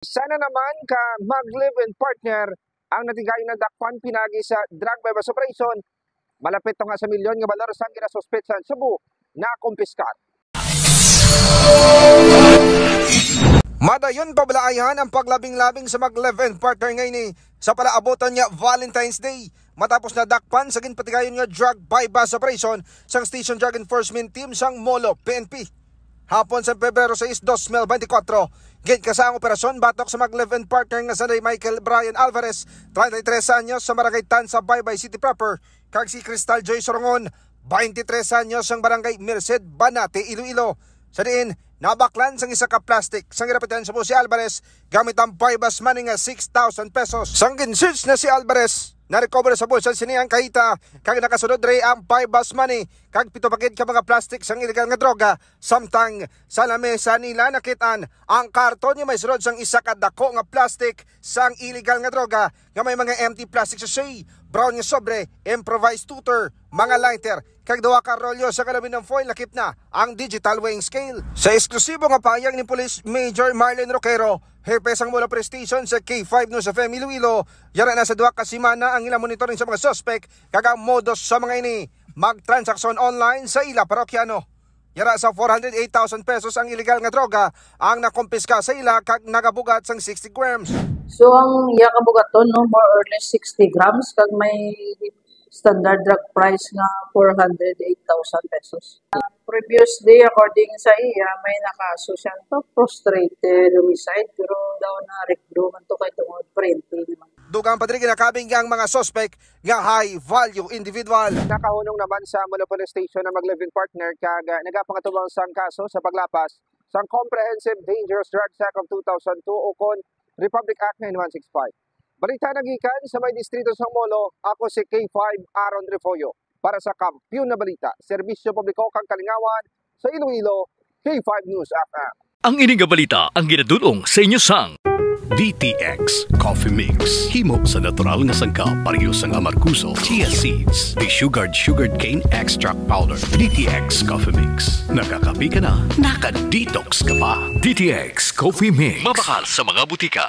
Sana naman ka mag-live-in partner ang natigay na dakpan pinagi sa drug bypass operation. Malapit to nga sa milyon nga balor sa ginasuspetsan Cebu na kumpiskar. Madayon pabalaayan ang paglabing-labing sa mag-live-in partner ngayon sa palaabotan niya Valentine's Day. Matapos na dakpan sa ginpatigayon nga drug bypass operation sang Station Drug Enforcement Team sang Molo PNP. Hapon sa Pebrero 6, 2024, gate ka sa ang operasyon batok sa mag-live-in partner nga sa Michael Brian Alvarez, 33 anyos sa Barangay Tan sa Baybay City proper, kag si Crystal Joy Sorongon, 23 anyos sa Barangay Merced, Banate, Iloilo. Sa diin, nabaklan sang isa ka plastic sang irapitan sa si Alvarez gamit ang bypass money nga 6,000 pesos. Sang gin-search na si Alvarez, na-recover sa bulsa siniyang kahita kag nakasunod rin ang bypass money kag pito pakit ka mga plastic sang illegal nga droga. Samtang sa lamesa nila nakitaan ang karton nga may sunod sang isa ka dako nga plastic sang illegal nga droga nga may mga empty plastic sachet, brown nga sobre, improvised tutor, mga lighter kag duha ka rolyo sa kalabin ng foil lakip na ang digital weighing scale. Sa eksklusibo nga payag ni Police Major Marlon Roquero, Hepe sang Molo Prestation sa K5 News FM Iloilo, yara na sa duha ka semana ang ilang monitoring sa mga suspect kag ang modus sa mga ini magtransaksyon online sa ila parokyano. Yara sa 408,000 pesos ang illegal nga droga ang nakumpiska sa ila kag nagabugat sang 60 grams. So ang iya kabugaton no more or less 60 grams kag may standard drug price nga 408,000 pesos. Previous day according sa iya may nakaso siya to frustrated homicide pero daw na rekdo man to kay tungod printing. Dugang padri ginakabing ang mga suspect nga high value individual. Nakahunong naman sa Molo Police Station na mag-live-in partner kag nagapakatubang sang kaso sa paglapas sang Comprehensive Dangerous Drugs Act of 2002 o kon Republic Act 9165. Balita nagikan sa may distrito sang Molo, ako si K5 Aaron Refollo para sa Kampiyon na Balita, Serbisyo Publiko kang Kalingawan sa Iloilo, K5 News FM. Ang ining balita ang ginadulong sa inyo sang DTX Coffee Mix. Himo sa natural nga sangka pareho sang amarkuso, chia seeds, desugared sugared cane extract powder. DTX Coffee Mix. Nakakapi ka na, naka-detox ka pa. DTX Coffee Mix. Mabakal sa mga butika.